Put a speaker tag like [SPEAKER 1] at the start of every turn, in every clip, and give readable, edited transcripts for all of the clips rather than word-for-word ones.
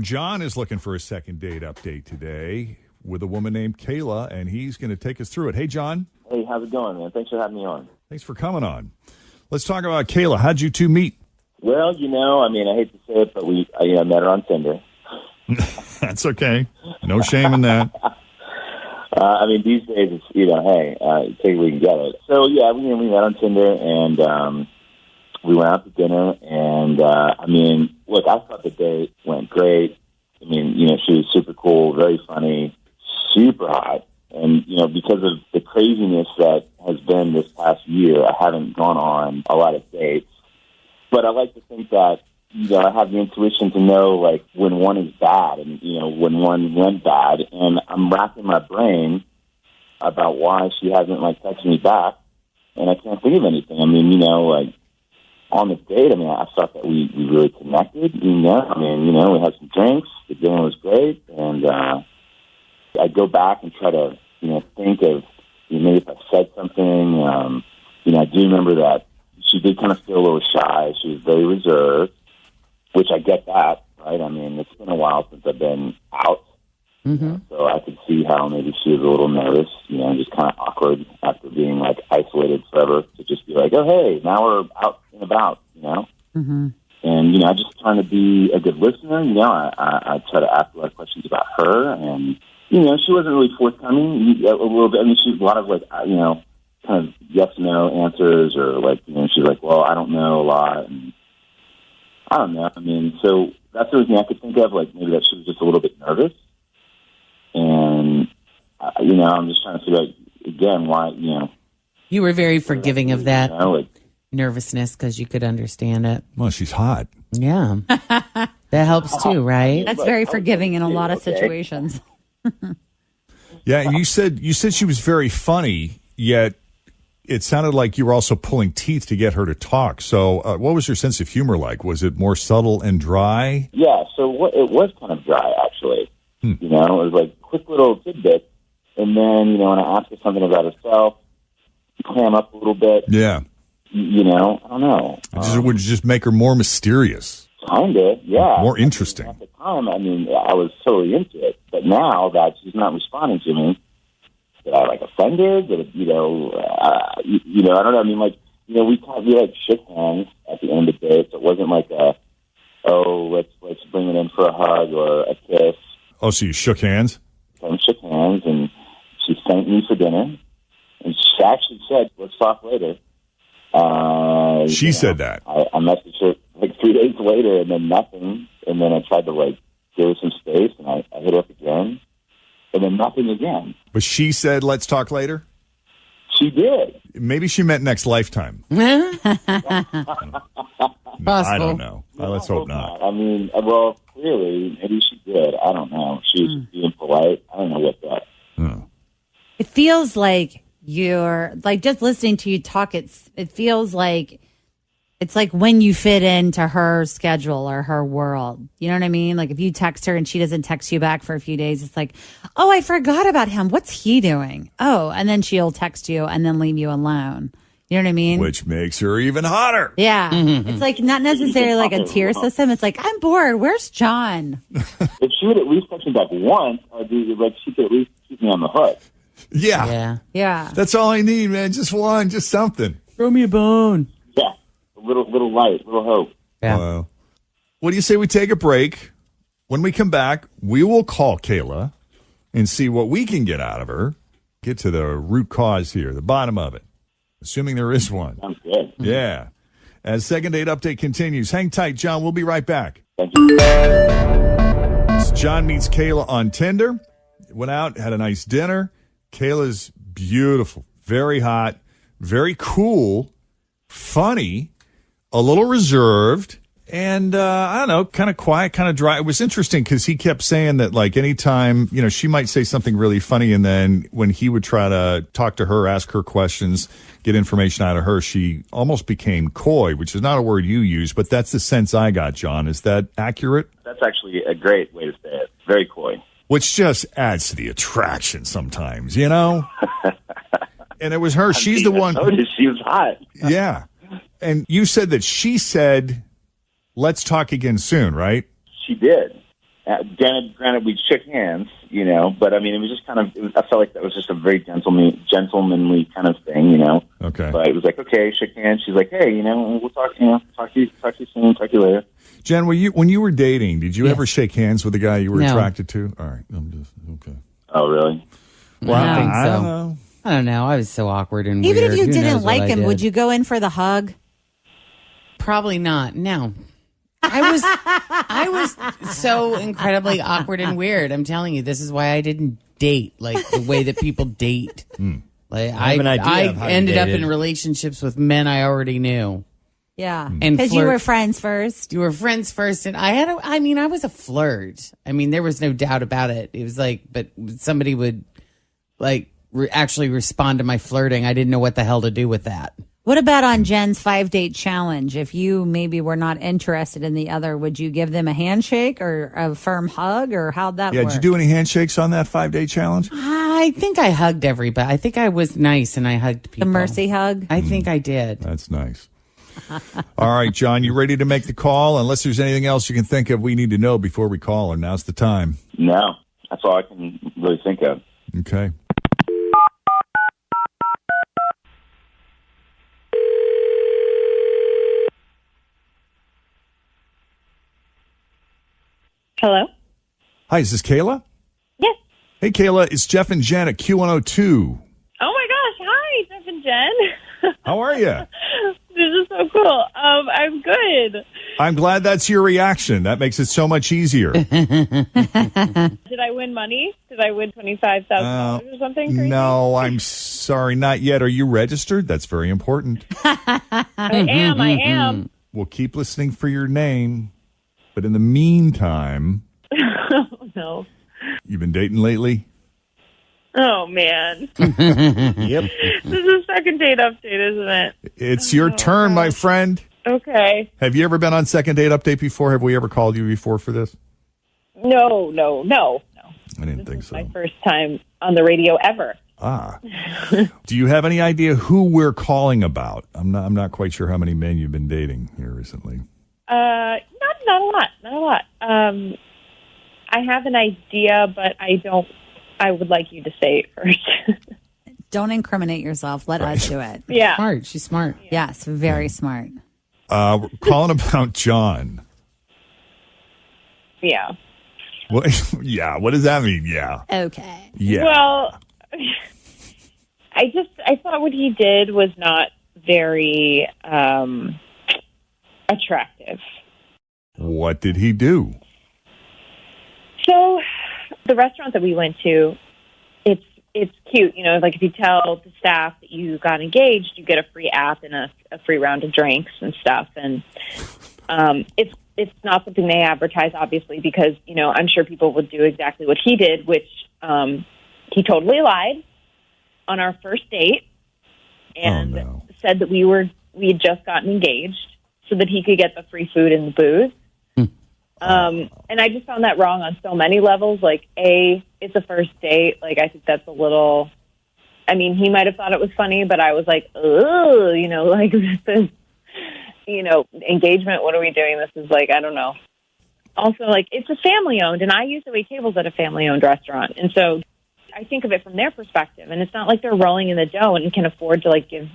[SPEAKER 1] John is looking for a second date update today with a woman named Kayla, and he's going to take us through it. Hey, John.
[SPEAKER 2] Hey, how's it going, man? Thanks for having me on.
[SPEAKER 1] Thanks for coming on. Let's talk about Kayla. How'd you two meet?
[SPEAKER 2] Well, I hate to say it, but I met her on Tinder.
[SPEAKER 1] That's okay. No shame in that.
[SPEAKER 2] These days it's, take it where you can get it. So, yeah, we met on Tinder, and we went out to dinner, and, look, I thought the date went great. She was super cool, very funny, super hot. And, because of the craziness that has been this past year, I haven't gone on a lot of dates. But I like to think that, I have the intuition to know, like, when one is bad and, when one went bad. And I'm racking my brain about why she hasn't, texted me back. And I can't think of anything. On the date, I thought that we really connected, we had some drinks. The dinner was great. And I go back and try to, think of, maybe if I said something. I do remember that she did kind of feel a little shy. She was very reserved, which I get that, right? It's been a while since I've been out.
[SPEAKER 3] Mm-hmm.
[SPEAKER 2] So I could see how maybe she was a little nervous, just kind of awkward after being, isolated forever to just be like, oh, hey, now we're out and about,
[SPEAKER 3] Mm-hmm.
[SPEAKER 2] And, I just trying to be a good listener. I try to ask a lot of questions about her. And, she wasn't really forthcoming a little bit. She's a lot of, kind of yes-no answers or, she's like, well, I don't know a lot. And I don't know. So that's the only thing I could think of, maybe that she was just a little bit nervous. And, I'm just trying to figure out, again, why,
[SPEAKER 3] You were very forgiving of that nervousness because you could understand it.
[SPEAKER 1] Well, she's hot.
[SPEAKER 3] Yeah. That helps too, right?
[SPEAKER 4] That's very forgiving in a lot of situations.
[SPEAKER 1] Yeah, and you said she was very funny, yet it sounded like you were also pulling teeth to get her to talk. So what was your sense of humor like? Was it more subtle and dry?
[SPEAKER 2] Yeah, so it was kind of dry, actually. It was quick little tidbits. And then, when I asked her something about herself, clam up a little bit.
[SPEAKER 1] Yeah.
[SPEAKER 2] I don't know.
[SPEAKER 1] It would just make her more mysterious.
[SPEAKER 2] Kind of, yeah.
[SPEAKER 1] More interesting.
[SPEAKER 2] At the time, I was totally into it. But now that she's not responding to me, did I, offended? Did it, I don't know. We shook hands at the end of the day. So it wasn't let's bring it in for a hug or a kiss.
[SPEAKER 1] Oh, so you shook hands?
[SPEAKER 2] So we shook hands, and she thanked me for dinner. And she actually said, let's talk later.
[SPEAKER 1] She said that.
[SPEAKER 2] I messaged her 3 days later, and then nothing. And then I tried to give her some space, and I hit her up again, and then nothing again.
[SPEAKER 1] But she said, let's talk later?
[SPEAKER 2] She did.
[SPEAKER 1] Maybe she meant next lifetime.
[SPEAKER 3] Possible.
[SPEAKER 1] I don't know. Let's hope not.
[SPEAKER 2] Well, clearly, maybe she did. I don't know. She was just being polite. I don't know what that.
[SPEAKER 1] Oh.
[SPEAKER 4] It feels like you're just listening to you talk. It feels like it's like when you fit into her schedule or her world. You know what I mean? If you text her and she doesn't text you back for a few days, it's like, oh, I forgot about him. What's he doing? Oh, and then she'll text you and then leave you alone. You know what I mean?
[SPEAKER 1] Which makes her even hotter.
[SPEAKER 4] Yeah. It's not necessarily a tier system. It's I'm bored. Where's John?
[SPEAKER 2] If she would at least text me back once, she could at least keep me on the hook.
[SPEAKER 1] Yeah.
[SPEAKER 4] Yeah.
[SPEAKER 1] That's all I need, man. Just one, just something.
[SPEAKER 3] Throw me a bone.
[SPEAKER 2] Yeah. A little light, little hope.
[SPEAKER 3] Yeah.
[SPEAKER 1] What do you say we take a break? When we come back, we will call Kayla and see what we can get out of her. Get to the root cause here, the bottom of it. Assuming there is one.
[SPEAKER 2] Sounds good.
[SPEAKER 1] Yeah. As Second Date Update continues, hang tight, John. We'll be right back.
[SPEAKER 2] Thank you.
[SPEAKER 1] John meets Kayla on Tinder. Went out, had a nice dinner. Kayla's beautiful, very hot, very cool, funny, a little reserved, and I don't know, kind of quiet, kind of dry. It was interesting because he kept saying that anytime, she might say something really funny, and then when he would try to talk to her, ask her questions, get information out of her, she almost became coy, which is not a word you use, but that's the sense I got, John. Is that accurate?
[SPEAKER 2] That's actually a great way to say it. Very coy.
[SPEAKER 1] Which just adds to the attraction sometimes, And it was her. She's the one.
[SPEAKER 2] She was hot.
[SPEAKER 1] Yeah. And you said that she said, let's talk again soon, right?
[SPEAKER 2] She did. Granted, we shook hands, but I mean, it was just kind of. I felt like that was just a very gentlemanly kind of thing,
[SPEAKER 1] Okay.
[SPEAKER 2] But it was like, okay, shook hands. She's like, hey, we'll talk. Talk to you soon. Talk to you later.
[SPEAKER 1] Jen, when you were dating, did you
[SPEAKER 3] Yes.
[SPEAKER 1] ever shake hands with a guy you were
[SPEAKER 3] No.
[SPEAKER 1] attracted to? All right, I'm just okay.
[SPEAKER 2] Oh, really?
[SPEAKER 3] Well, I think
[SPEAKER 1] I
[SPEAKER 3] so.
[SPEAKER 1] don't know.
[SPEAKER 3] I don't know. I was so awkward and
[SPEAKER 4] Even
[SPEAKER 3] weird.
[SPEAKER 4] if you
[SPEAKER 3] Who
[SPEAKER 4] didn't
[SPEAKER 3] knows what
[SPEAKER 4] like
[SPEAKER 3] I
[SPEAKER 4] him,
[SPEAKER 3] did?
[SPEAKER 4] would you go in for the hug?
[SPEAKER 3] Probably not. No. I was so incredibly awkward and weird. I'm telling you, this is why I didn't date like the way that people date. Like
[SPEAKER 5] I have an idea of how
[SPEAKER 3] I
[SPEAKER 5] you
[SPEAKER 3] ended up
[SPEAKER 5] dated.
[SPEAKER 3] in relationships with men I already knew.
[SPEAKER 4] Yeah.
[SPEAKER 3] And
[SPEAKER 4] Because you
[SPEAKER 3] flirt.
[SPEAKER 4] were friends first.
[SPEAKER 3] You were friends first, and I was a flirt. I mean, there was no doubt about it. It was like, but somebody would like actually respond to my flirting. I didn't know what the hell to do with that.
[SPEAKER 4] What about on Jen's 5-date challenge? If you maybe were not interested in the other, would you give them a handshake or a firm hug, or how'd that
[SPEAKER 1] Yeah,
[SPEAKER 4] work?
[SPEAKER 1] did you do any handshakes on that 5-day challenge?
[SPEAKER 3] I think I hugged everybody. I think I was nice and I hugged
[SPEAKER 4] the
[SPEAKER 3] people.
[SPEAKER 4] mercy hug?
[SPEAKER 3] I think I did.
[SPEAKER 1] That's nice. All right, John, you ready to make the call? Unless there's anything else you can think of we need to know before we call her. Now's the time.
[SPEAKER 2] No, that's all I can really think of.
[SPEAKER 1] Okay.
[SPEAKER 6] Hello?
[SPEAKER 1] Hi, is this Kayla?
[SPEAKER 6] Yes.
[SPEAKER 1] Hey, Kayla, it's Jeff and Jen at Q102.
[SPEAKER 6] Oh my gosh. Hi, Jeff and Jen.
[SPEAKER 1] How are you?
[SPEAKER 6] This is so cool. I'm good.
[SPEAKER 1] I'm glad that's your reaction. That makes it so much easier.
[SPEAKER 6] Did I win money? Did I win $25,000 or something crazy?
[SPEAKER 1] No, I'm sorry, not yet. Are you registered? That's very important.
[SPEAKER 6] I am.
[SPEAKER 1] We'll keep listening for your name. But in the meantime,
[SPEAKER 6] Oh, no.
[SPEAKER 1] you've been dating lately?
[SPEAKER 6] Oh, man.
[SPEAKER 5] Yep.
[SPEAKER 6] This is second date update, isn't it?
[SPEAKER 1] It's your turn, my friend.
[SPEAKER 6] Okay.
[SPEAKER 1] Have you ever been on second date update before? Have we ever called you before for this?
[SPEAKER 6] No.
[SPEAKER 1] I didn't think so.
[SPEAKER 6] My first time on the radio ever.
[SPEAKER 1] Do you have any idea who we're calling about? I'm not quite sure how many men you've been dating here recently.
[SPEAKER 6] Not a lot. I have an idea, but I would like you to say it first.
[SPEAKER 4] Don't incriminate yourself. Let us do it.
[SPEAKER 6] Yeah.
[SPEAKER 3] Smart. She's smart.
[SPEAKER 4] Yes, very smart.
[SPEAKER 1] We're calling about John.
[SPEAKER 6] Yeah.
[SPEAKER 1] What, yeah, what does that mean? Yeah.
[SPEAKER 4] Okay.
[SPEAKER 1] Yeah.
[SPEAKER 6] Well, I thought what he did was not very attractive.
[SPEAKER 1] What did he do?
[SPEAKER 6] So the restaurant that we went to, it's cute. Like if you tell the staff that you got engaged, you get a free app and a free round of drinks and stuff. And it's not something they advertise, obviously, because, I'm sure people would do exactly what he did, which he totally lied on our first date and said that we had just gotten engaged so that he could get the free food and the booze. And I just found that wrong on so many levels. Like, it's a first date. Like, I think that's a little, he might have thought it was funny, but I was like, oh, like this is, engagement. What are we doing? This is like, I don't know. Also, like, it's a family owned, and I used to wait tables at a family owned restaurant. And so I think of it from their perspective, and it's not like they're rolling in the dough and can afford to like give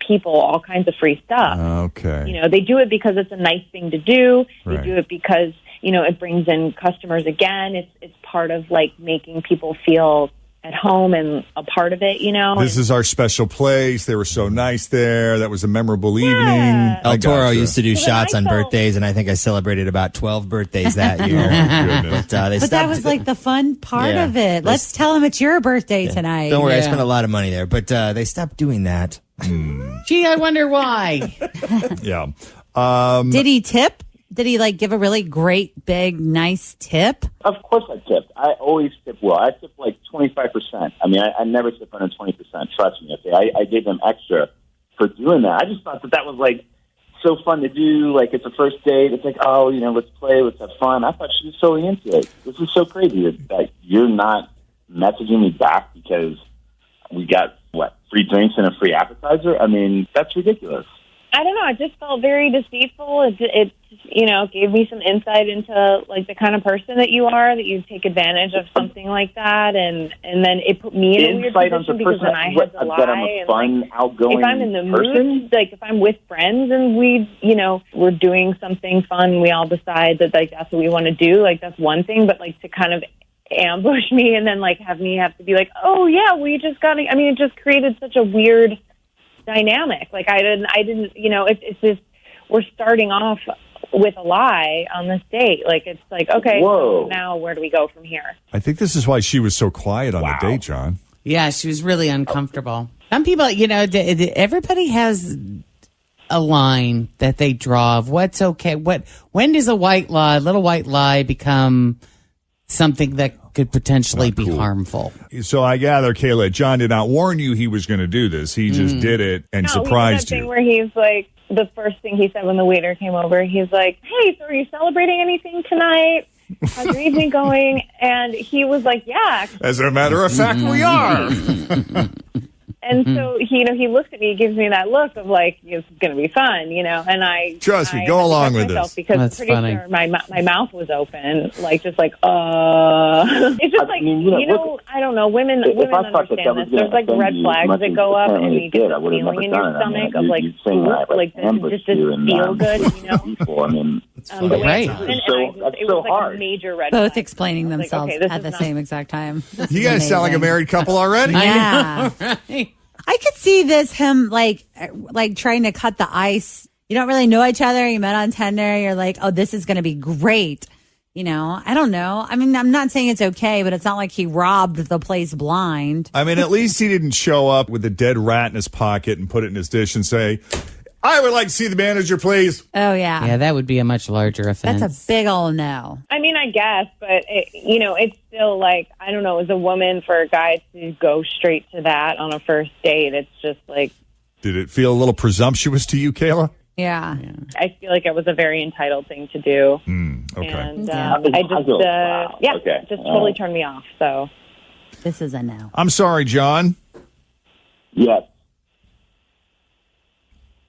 [SPEAKER 6] people all kinds of free stuff.
[SPEAKER 1] Okay.
[SPEAKER 6] They do it because it's a nice thing to do.
[SPEAKER 1] Right.
[SPEAKER 6] They do it because, it brings in customers again. It's part of like making people feel at home and a part of it,
[SPEAKER 1] This is our special place. They were so nice there. That was a memorable evening. I
[SPEAKER 5] El Toro
[SPEAKER 1] gotcha.
[SPEAKER 5] used to do
[SPEAKER 6] So
[SPEAKER 5] shots
[SPEAKER 6] then
[SPEAKER 5] on
[SPEAKER 6] I felt-
[SPEAKER 5] birthdays, and I think I celebrated about 12 birthdays that year.
[SPEAKER 1] Goodness.
[SPEAKER 5] But they
[SPEAKER 4] But that
[SPEAKER 5] stopped-
[SPEAKER 4] was like the fun part
[SPEAKER 5] Yeah.
[SPEAKER 4] of it. Let's tell him it's your birthday tonight.
[SPEAKER 5] Don't worry, I
[SPEAKER 3] Yeah.
[SPEAKER 5] spent a lot of money there, but they stopped doing that.
[SPEAKER 3] Gee, I wonder why.
[SPEAKER 1] Yeah.
[SPEAKER 4] Did he tip? Did he like give a really great, big, nice tip?
[SPEAKER 2] Of course I tipped. I always tip well. I tip like 25%. I never tip under 20%. Trust me. Okay, I gave them extra for doing that. I just thought that was like so fun to do. Like it's a first date. It's like, oh, let's play, let's have fun. I thought she was so into it. This is so crazy that you're not messaging me back because we got free drinks and a free appetizer. That's ridiculous.
[SPEAKER 6] I don't know. It just felt very deceitful. It gave me some insight into like the kind of person that you are, that you take advantage of something like that, and then it put me in a weird position because then I had to lie.
[SPEAKER 2] That I'm a fun,
[SPEAKER 6] and
[SPEAKER 2] outgoing
[SPEAKER 6] if I'm in the
[SPEAKER 2] person?
[SPEAKER 6] mood, like if I'm with friends and we're doing something fun, we all decide that like that's what we want to do. Like that's one thing, but like to kind of ambush me and then like have me have to be like, oh yeah, we just got. I mean, it just created such a weird dynamic. Like I didn't. It's just we're starting off with a lie on this date. Like it's like, okay,
[SPEAKER 2] Whoa.
[SPEAKER 6] so now where do we go from here?
[SPEAKER 1] I think this is why she was so quiet on
[SPEAKER 2] Wow.
[SPEAKER 1] the date, John.
[SPEAKER 3] Yeah, she was really uncomfortable. Some people, everybody has a line that they draw of what's okay. When does a little white lie become something that could potentially be harmful?
[SPEAKER 1] So I gather, Kayla, John did not warn you he was going to do this. He just did it and
[SPEAKER 6] No,
[SPEAKER 1] surprised
[SPEAKER 6] we did that
[SPEAKER 1] you.
[SPEAKER 6] thing where he's like, the first thing he said when the waiter came over, he's like, hey, so are you celebrating anything tonight? How's your evening going? And he was like, yeah.
[SPEAKER 1] As a matter of fact, we are.
[SPEAKER 6] And so he looks at me, gives me that look of like, it's going to be fun, and I
[SPEAKER 1] Trust me,
[SPEAKER 6] I
[SPEAKER 1] go
[SPEAKER 6] had to
[SPEAKER 1] along
[SPEAKER 6] catch
[SPEAKER 1] with
[SPEAKER 6] myself
[SPEAKER 1] this.
[SPEAKER 6] because
[SPEAKER 3] That's
[SPEAKER 6] pretty
[SPEAKER 3] funny.
[SPEAKER 6] sure my mouth was open, like just like it's just like
[SPEAKER 2] look,
[SPEAKER 6] I don't know, women
[SPEAKER 2] if I thought that
[SPEAKER 6] understand
[SPEAKER 2] was
[SPEAKER 6] this. There's like
[SPEAKER 2] gonna
[SPEAKER 6] red
[SPEAKER 2] offend you as
[SPEAKER 6] flags
[SPEAKER 2] much
[SPEAKER 6] that
[SPEAKER 2] as
[SPEAKER 6] go up, and
[SPEAKER 2] apparently
[SPEAKER 6] you
[SPEAKER 2] it
[SPEAKER 6] get
[SPEAKER 2] did, I
[SPEAKER 6] this
[SPEAKER 2] would have
[SPEAKER 6] feeling
[SPEAKER 2] never
[SPEAKER 6] in your
[SPEAKER 2] done it. I mean,
[SPEAKER 6] stomach of
[SPEAKER 2] you-
[SPEAKER 6] like,
[SPEAKER 2] you're saying that,
[SPEAKER 6] like
[SPEAKER 2] ambushed
[SPEAKER 6] this
[SPEAKER 2] you and,
[SPEAKER 6] feel good,
[SPEAKER 2] people. I mean,
[SPEAKER 6] the way
[SPEAKER 3] Right.
[SPEAKER 6] it
[SPEAKER 2] That's so- that's
[SPEAKER 6] it
[SPEAKER 2] so
[SPEAKER 6] was like
[SPEAKER 2] hard.
[SPEAKER 6] a major red
[SPEAKER 4] Both
[SPEAKER 6] flag.
[SPEAKER 4] explaining
[SPEAKER 6] I was like,
[SPEAKER 4] themselves
[SPEAKER 6] okay, this
[SPEAKER 4] at
[SPEAKER 6] is
[SPEAKER 4] the
[SPEAKER 6] not-
[SPEAKER 4] same exact time. This
[SPEAKER 1] You
[SPEAKER 4] is
[SPEAKER 1] guys sound like a
[SPEAKER 4] amazing.
[SPEAKER 1] married couple already.
[SPEAKER 4] Yeah.
[SPEAKER 3] Right.
[SPEAKER 4] I could see him like trying to cut the ice. You don't really know each other. You met on Tinder. You're like, oh, this is going to be great. I don't know. I mean, I'm not saying it's okay, but it's not like he robbed the place blind.
[SPEAKER 1] I mean, at least he didn't show up with a dead rat in his pocket and put it in his dish and say, I would like to see the manager, please.
[SPEAKER 4] Oh, yeah.
[SPEAKER 3] Yeah, that would be a much larger offense.
[SPEAKER 4] That's a big old no.
[SPEAKER 6] I mean, I guess, but it's still like, I don't know, as a woman, for a guy to go straight to that on a first date, it's just like,
[SPEAKER 1] Did it feel a little presumptuous to you, Kayla?
[SPEAKER 4] Yeah.
[SPEAKER 6] I feel like it was a very entitled thing to do.
[SPEAKER 1] Okay.
[SPEAKER 6] And
[SPEAKER 4] Yeah.
[SPEAKER 6] I just,
[SPEAKER 2] Wow. Okay.
[SPEAKER 6] just totally turned me off. So
[SPEAKER 4] This is a no.
[SPEAKER 1] I'm sorry, John.
[SPEAKER 2] yes.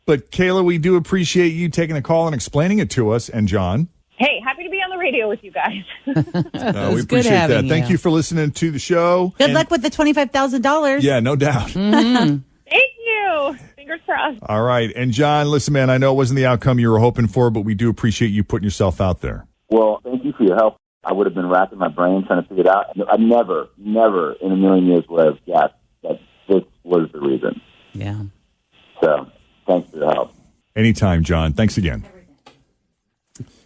[SPEAKER 1] But Kayla, we do appreciate you taking the call and explaining it to us. And John,
[SPEAKER 6] hey, happy to be on the radio with you guys.
[SPEAKER 1] we
[SPEAKER 3] was good
[SPEAKER 1] appreciate that.
[SPEAKER 3] having
[SPEAKER 1] Thank
[SPEAKER 3] you.
[SPEAKER 1] you for listening to the show.
[SPEAKER 4] Good
[SPEAKER 1] And-
[SPEAKER 4] luck with the $25,000.
[SPEAKER 1] Yeah, no doubt.
[SPEAKER 6] Thank you. Fingers crossed.
[SPEAKER 1] All right. And John, listen, man, I know it wasn't the outcome you were hoping for, but we do appreciate you putting yourself out there.
[SPEAKER 2] Well, thank you for your help. I would have been racking my brain trying to figure it out. I never in a million years would have guessed that this was the reason.
[SPEAKER 3] Yeah.
[SPEAKER 2] So, thanks for your help.
[SPEAKER 1] Anytime, John. Thanks again.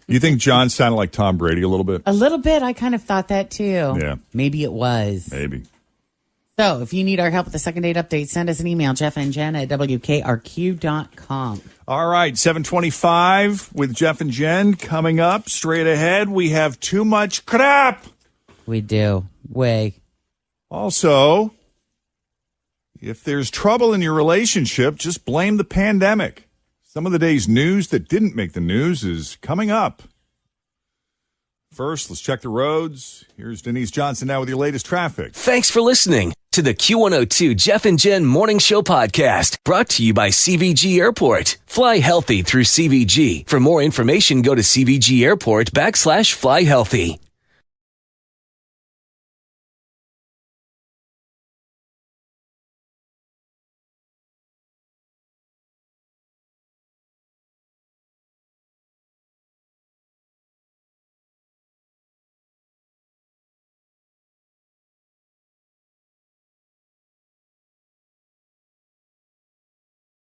[SPEAKER 1] You think John sounded like Tom Brady a little bit?
[SPEAKER 3] A little bit. I kind of thought that too.
[SPEAKER 1] Yeah.
[SPEAKER 3] Maybe it was.
[SPEAKER 1] Maybe.
[SPEAKER 3] So if you need our help with the second date update, send us an email, Jeff and Jen at WKRQ.com.
[SPEAKER 1] All right, 725 with Jeff and Jen coming up. Straight ahead, we have too much crap.
[SPEAKER 3] We do. Way.
[SPEAKER 1] Also, if there's trouble in your relationship, just blame the pandemic. Some of the day's news that didn't make the news is coming up. First, let's check the roads. Here's Denise Johnson now with your latest traffic.
[SPEAKER 7] Thanks for listening to the Q102 Jeff and Jen Morning Show podcast, brought to you by CVG Airport. Fly healthy through CVG. For more information, go to CVG Airport /fly healthy.